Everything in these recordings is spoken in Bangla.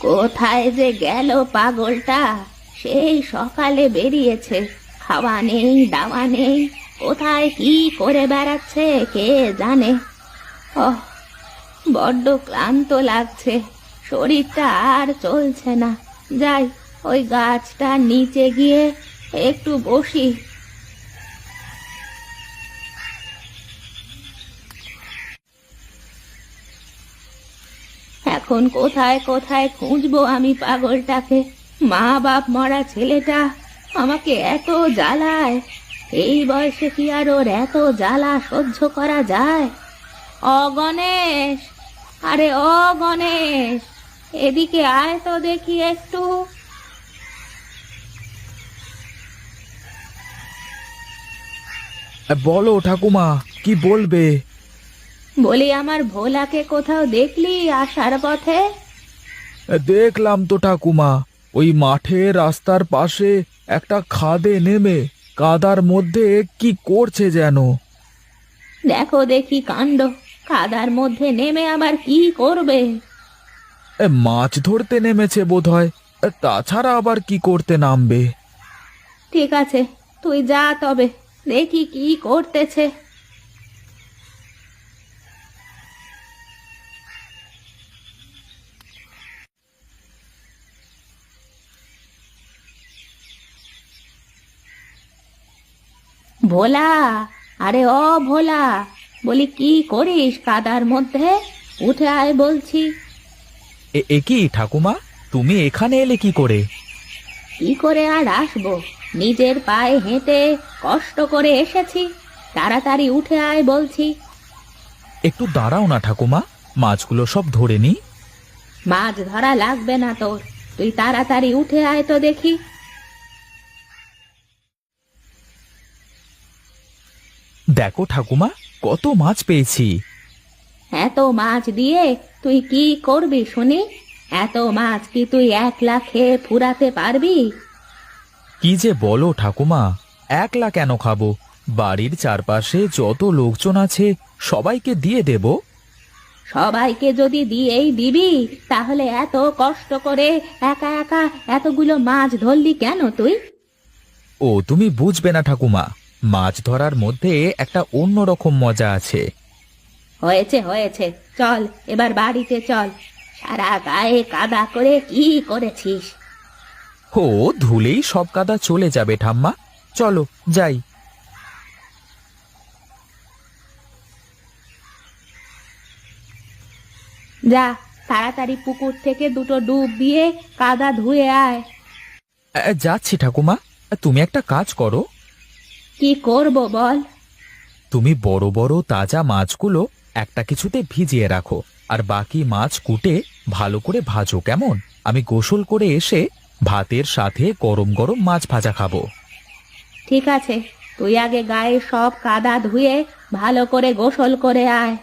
কোথায় যে গেল পাগলটা? সেই সকালে বেরিয়েছে, খাওয়া নেই দাওয়া নেই, কোথায় কি করে বেড়াচ্ছে কে জানে। ওহ, বড্ড ক্লান্ত লাগছে, শরীরটা আর চলছে না। যাই, ওই গাছটার নিচে গিয়ে একটু বসি। এখন কোথায় কোথায় খুঁজবো আমি পাগলটাকে? মা বাপ মরা ছেলেটা আমাকে এত জ্বালায়, এই বয়সে কি আর ওর এত জ্বালা সহ্য করা যায়? অগণেশ, আরে ও গণেশ, এদিকে আয় তো দেখি একটু। বলো ঠাকুমা, কি বলবে? বলি, আমার ভোলাকে কোথাও দেখলি আসার পথে? দেখলাম তো ঠাকুমা, ওই মাঠে রাস্তার পাশে একটা খাদে নেমে কাদার মধ্যে কি করছে যেন। দেখো দেখি কাণ্ড, কাদার মধ্যে নেমে আবার কি করবে? মাছ ধরতে নেমেছে বোধহয়, তাছাড়া আবার কি করতে নামবে? ঠিক আছে, তুই যা তবে, দেখি কি করতেছে। ভোলা, আরে ও ভোলা, বলি কি করিস কাদার মধ্যে? উঠে আয় বলছি। এ কি ঠাকুমা, তুমি এখানে এলে কি করে? কি করে আর আসবো, নিজের পায়ে হেঁটে কষ্ট করে এসেছি। তাড়াতাড়ি উঠে আয় বলছি। একটু দাঁড়াও না ঠাকুমা, মাছগুলো সব ধরে নি। মাছ ধরা লাগবে না তোর, তুই তাড়াতাড়ি উঠে আয় তো দেখি। দেখো ঠাকুমা, কত মাছ পেয়েছি। এত মাছ দিয়ে তুই কি করবি শুনি? এত মাছ কি তুই একলা খেয়ে ফুরাতে পারবি? কি যে বলো ঠাকুমা, একলা কেন খাবো? বাড়ির চারপাশে যত লোকজন আছে সবাইকে দিয়ে দেব। সবাইকে যদি দিয়েই দিবি, তাহলে এত কষ্ট করে একা একা এতগুলো মাছ ধরলি কেন তুই? ও তুমি বুঝবে না ঠাকুমা, মাছ ধরার মধ্যে একটা অন্যরকম মজা আছে। হয়েছে হয়েছে, চল এবার বাড়িতে চল। সারা গায়ে কাদা করে কি করেছিস? ও ধুলেই সব কাদা চলে যাবে ঠাম্মা, চলো যাই। যা, তাড়াতাড়ি পুকুর থেকে দুটো ডুব দিয়ে কাদা ধুয়ে আয়। যাচ্ছি ঠাকুমা, তুমি একটা কাজ করো। কি করব বল? তুমি বড় বড় তাজা মাছগুলো একটা কিছুতে ভিজিয়ে রাখো, আর বাকি মাছ কুটে ভালো করে ভাজো কেমন? আমি গোসল করে এসে ভাতের সাথে গরম গরম মাছ ভাজা খাবো। ঠিক আছে, তুই আগে গায়ে সব কাদা ধুয়ে ভালো করে গোসল করে আয়।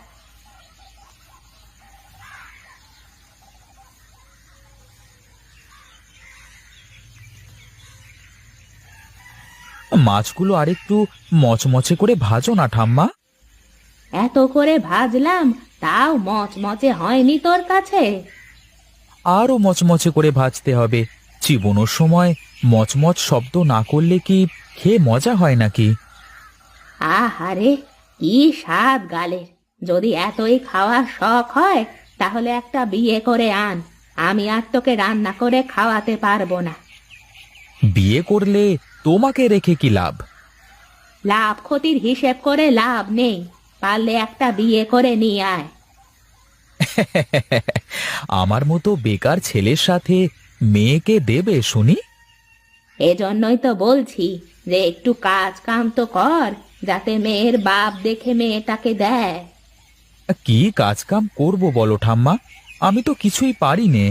মাছগুলো আরেকটু মচমচে করে ভাজো না ঠাম্মা। এত করে ভাজলাম, তাও মচমচে হয়নি তোর কাছে? আরও মচমচে করে ভাজতে হবে। চিবোনোর সময় মচমচ শব্দ না করলে কি খেয়ে মজা হয় নাকি? আহারে, কি স্বাদ গালের! যদি এতই খাওয়ার শখ হয়, তাহলে একটা বিয়ে করে আন। আমি আর তোকে রান্না করে খাওয়াতে পারবো না। বিয়ে করলে তোমাকে রেখে কি লাভ? লাভ ক্ষতির হিসেব করে লাভ নেই, পারলে একটা বিয়ে করে নিয়ে আয়। আমার মতো বেকার ছেলের সাথে মেয়েকে দেবে শুনি? এজন্যই তো বলছি যে একটু কাজ কাম তো কর, যাতে মেয়ের বাপ দেখে মেয়েটাকে দেয়। কি কাজ কাম করবো বলো ঠাম্মা, আমি তো কিছুই পারি নে।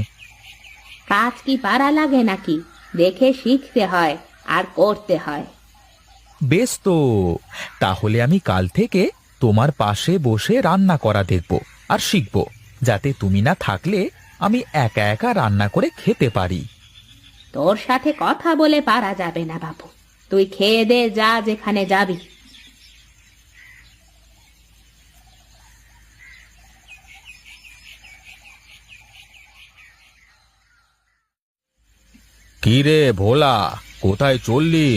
কাজ কি পারা লাগে নাকি? দেখে শিখতে হয় আর করতে হয়। বেশ তো, তাহলে আমি কাল থেকে তোমার পাশে বসে রান্না করা দেখব আর শিখব, যাতে তুমি না থাকলে আমি একা একা রান্না করে খেতে পারি। তোর সাথে কথা বলে পারা যাবে না বাবু, তুই খেয়ে দে, যা যেখানে যাবি। কি রে ভোলা, কোথায় চললি?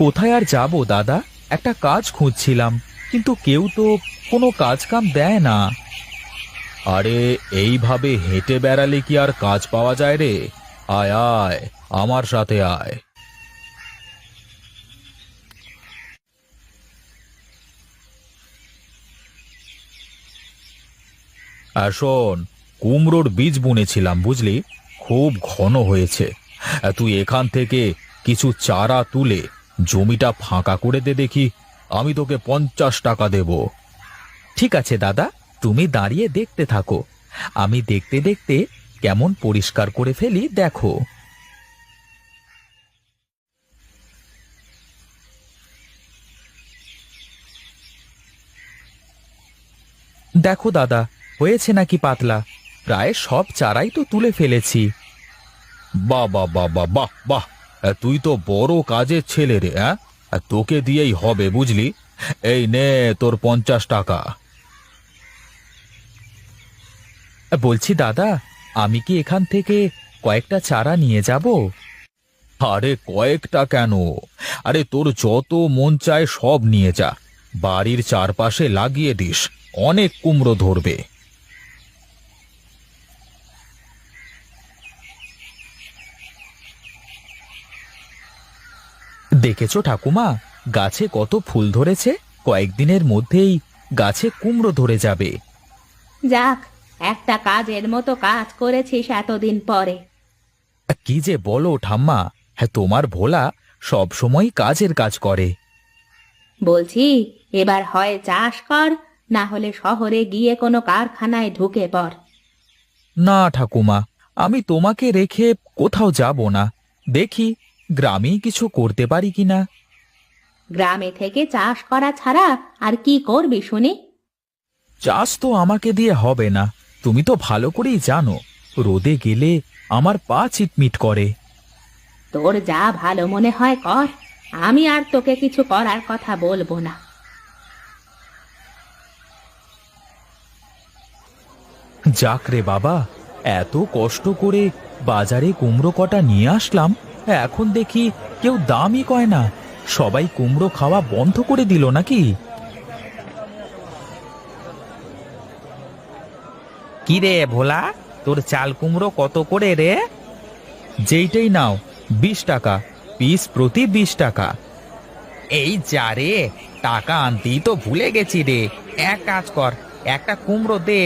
কোথায় আর যাব দাদা, একটা কাজ খুঁজছিলাম, কিন্তু কেউ তো কোনো কাজ কাম দেয় না। আরে এইভাবে হেঁটে বেড়ালে কি আর কাজ পাওয়া যায় রে? আয় আয়, আমার সাথে আয়। আর শোন, কুমড়োর বীজ বুনেছিলাম বুঝলি, খুব ঘন হয়েছে। তুই এখান থেকে কিছু চারা তুলে জমিটা ফাঁকা করে দে দেখি, আমি তোকে 50 টাকা দেব। ঠিক আছে দাদা, তুমি দাঁড়িয়ে দেখতে থাকো, আমি দেখতে দেখতে কেমন পরিষ্কার করে ফেলি দেখো। দেখো দাদা, হয়েছে নাকি পাতলা? প্রায় সব চারাই তো তুলে ফেলেছি। বাহ বাহ বাহ বাহ বাহ বাহ, তুই তো বড় কাজের ছেলে রে। হ্যাঁ, তোকে দিয়েই হবে বুঝলি। এই নে তোর 50 টাকা। বলছি দাদা, আমি কি এখান থেকে কয়েকটা চারা নিয়ে যাব? আরে কয়েকটা কেন, আরে তোর যত মন চায় সব নিয়ে যা, বাড়ির চারপাশে লাগিয়ে দিস, অনেক কুমড়ো ধরবে। দেখেছো ঠাকুমা, গাছে কত ফুল ধরেছে, কয়েকদিনের মধ্যেই গাছে কুমড়ো ধরে যাবে। যাক, একটা কাজের মতো কাজ করেছিস এতদিন পরে। কি যে বলো ঠাম্মা, হ্যাঁ তোমার ভোলা সব সময় কাজের কাজ করে। বলছি, এবার হয় চাষ কর, না হলে শহরে গিয়ে কোনো কারখানায় ঢুকে পড়। না ঠাকুমা, আমি তোমাকে রেখে কোথাও যাব না, দেখি গ্রামেই কিছু করতে পারি কিনা। গ্রামে থেকে চাষ করা ছাড়া আর কি করবি শুনি? চাষ তো আমাকে দিয়ে হবে না, তুমি তো ভালো করেই জানো, রোদে গেলে আমার পা চিটমিট করে। তোর যা ভালো মনে হয় কর, আমি আর তোকে কিছু করার কথা বলবো না। যাক রে বাবা, এত কষ্ট করে বাজারে কুমড়ো কটা নিয়ে আসলাম, এখন দেখি কেউ দামই কয় না, সবাই কুমড়ো খাওয়া বন্ধ করে দিল নাকি? কি রে ভোলা, তোর চাল কুমড়ো কত করে রে? যেইটাই নাও, 20 টাকা পিস, প্রতি 20 টাকা। এই যা রে, টাকা আনতেই তো ভুলে গেছি রে। এক কাজ কর, একটা কুমড়ো দে,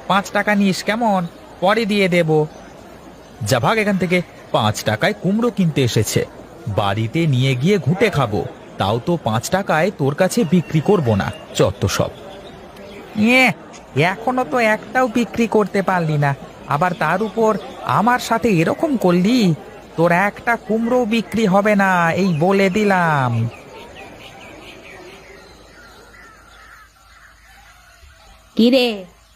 5 টাকা নিস কেমন, পরে দিয়ে দেব। যা ভাগ এখান থেকে, 5 টাকায় কুমড়ো কিনতে এসেছে, বাড়িতে নিয়ে গিয়ে ঘুঁটে খাবো, তাও তো 5 টাকায় তোর কাছে বিক্রি করব না, চত্ব সব। এখনো তো একটাও বিক্রি করতে পারলি না, আবার তার উপর আমার সাথে এরকম করলি, তোর একটা কুমড়ো বিক্রি হবে না, এই বলে দিলাম। কিরে,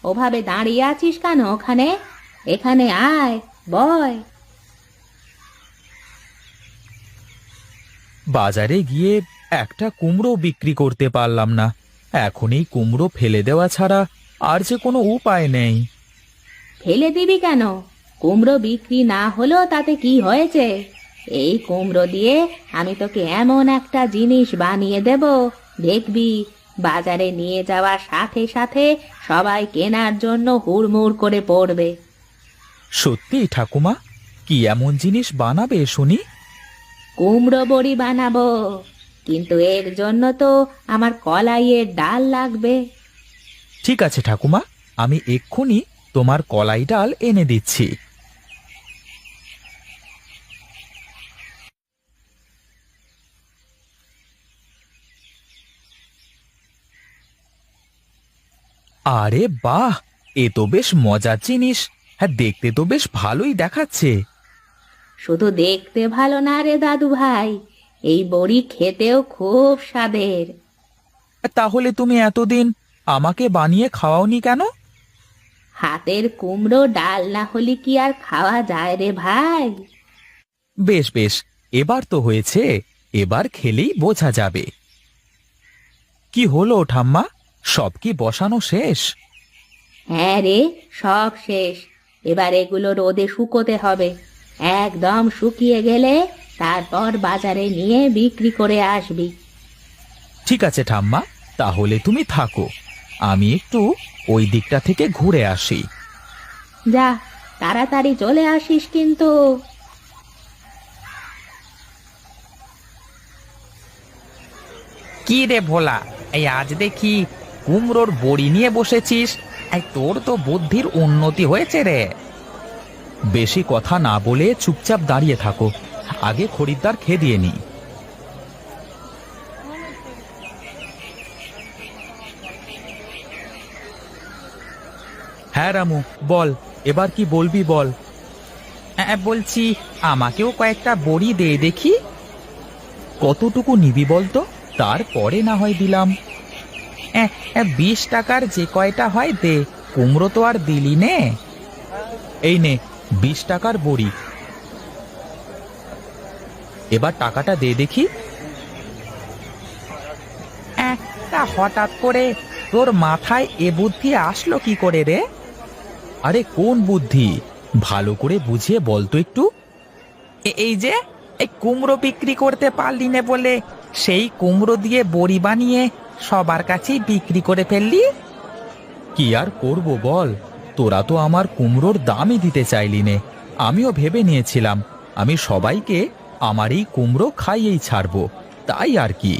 ওভাবে দাঁড়িয়ে আছিস কেন ওখানে? এখানে আয়, বয়। বাজারে গিয়ে একটা কুমড়ো বিক্রি করতে পারলাম না, এখন এই কুমড়ো ফেলে দেওয়া ছাড়া আর যে কোনো উপায় নেই। ফেলে দিবি কেন? কুমড়ো বিক্রি না হলো তাতে কি হয়েছে? এই কুমড়ো দিয়ে আমি তোকে এমন একটা জিনিস বানিয়ে দেব, দেখবি বাজারে নিয়ে যাওয়ার সাথে সাথে সবাই কেনার জন্য হুড়মুড় করে পড়বে। সত্যি ঠাকুমা, কি এমন জিনিস বানাবে শুনি? কুমড়ো বড়ি বানাবো, কিন্তু এর জন্য তো আমার কলাইয়ের ডাল লাগবে। ঠিক আছে ঠাকুমা, আমি এক্ষুনি তোমার কলাই ডাল এনে দিচ্ছি। আরে বাহ, এ তো বেশ মজার জিনিস, হ্যাঁ দেখতে তো বেশ ভালোই দেখাচ্ছে। শুধু দেখতে ভালো না রে দাদু ভাই, এই বড়ি খেতেও খুব স্বাদের। তাহলে তুমি এতদিন আমাকে বানিয়ে খাওয়াওনি কেন? হাতের কুমড়ো ডাল না হলে কি আর খাওয়া যায় রে ভাই? বেশ বেশ, এবার তো হয়েছে, এবার খেলেই বোঝা যাবে। কি হলো ঠাম্মা, সব কি বসানো শেষ? হ্যাঁ রে, সব শেষ। এবার এগুলো রোদে শুকোতে হবে, একদম শুকিয়ে গেলে তারপর বাজারে নিয়ে বিক্রি করে আসবি। ঠিক আছে ঠাম্মা, তাহলে তুমি থাকো, আমি একটু ওই দিকটা থেকে ঘুরে আসি। যা, তাড়াতাড়ি চলে আসিস কিন্তু। কি রে ভোলা, এই আজ দেখি কুমড়োর বড়ি নিয়ে বসেছিস। এই তোর তো বুদ্ধির উন্নতি হয়েছে রে। বেশি কথা না বলে চুপচাপ দাঁড়িয়ে থাকো, আগে খরিদ্দার খেদিয়ে নি। হ্যাঁ রামু, বল, এবার কি বলবি বল। বলছি আমাকেও কয়েকটা বড়ি দে দেখি। কতটুকু নিবি বলতো, তারপরে না হয় দিলাম। 20 টাকার যে কয়টা হয় দে, কুমড়ো তো আর দিলি নে। এই নে 20 টাকার বড়ি, এবার টাকাটা দে দেখি। তা হঠাৎ করে তোর মাথায় এ বুদ্ধি আসলো কি করে রে? আরে কোন বুদ্ধি, ভালো করে বুঝিয়ে বলতো একটু। এই যে এই কুমড়ো বিক্রি করতে পারলি না বলে সেই কুমড়ো দিয়ে বড়ি বানিয়ে সবার কাছেই বিক্রি করে ফেললি। কি আর করব বল, তোরা তো আমার কুমড়োর দামই দিতে চাইলি নে। আমিও ভেবে নিয়েছিলাম আমি সবাইকে আমার এই কুমড়ো খাইয়েই ছাড়বো, তাই আর কি।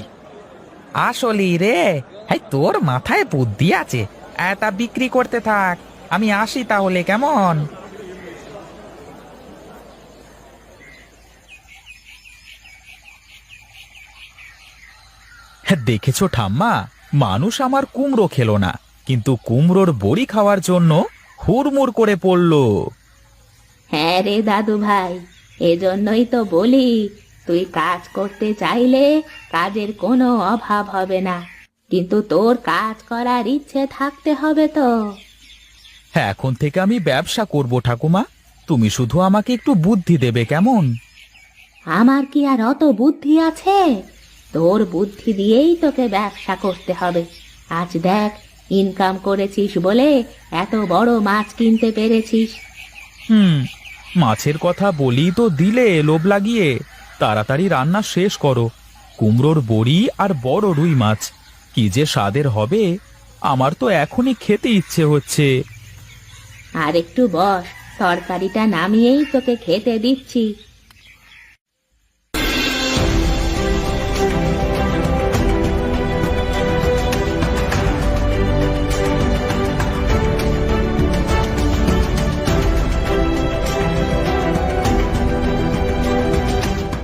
আসলেই রে, হ্যাঁ তোর মাথায় বুদ্ধি আছে। তা বিক্রি করতে থাক, আমি আসি তাহলে, কেমন? দেখেছো ঠাম্মা, মানুষ আমার কুমড়ো খেলো না, কিন্তু কুমড়োর বড়ি খাওয়ার জন্য হুড়মুড় করে পড়লো। হ্যাঁ রে দাদু ভাই, এজন্যই তো বলি, তুই কাজ করতে চাইলে কাজের কোনো অভাব হবে না, কিন্তু তোর কাজ করার ইচ্ছে থাকতে হবে তো। হ্যাঁ, এখন থেকে আমি ব্যবসা করব ঠাকুমা, তুমি শুধু আমাকে একটু বুদ্ধি দেবে, কেমন? আমার কি আর অত বুদ্ধি আছে? তোর বুদ্ধি দিয়েই তোকে ব্যবসা করতে হবে। আজ দেখ, ইনকাম করেছিস বলে এত বড় মাছ কিনতে পেরেছিস। মাছের কথা বলি তো দিলে লোভ লাগিয়ে, তাড়াতাড়ি রান্না শেষ করো। কুমড়োর বড়ি আর বড় রুই মাছ কি যে স্বাদের হবে, আমার তো এখনই খেতে ইচ্ছে হচ্ছে। আর একটু বস, তরকারিটা নামিয়েই তোকে খেতে দিচ্ছি।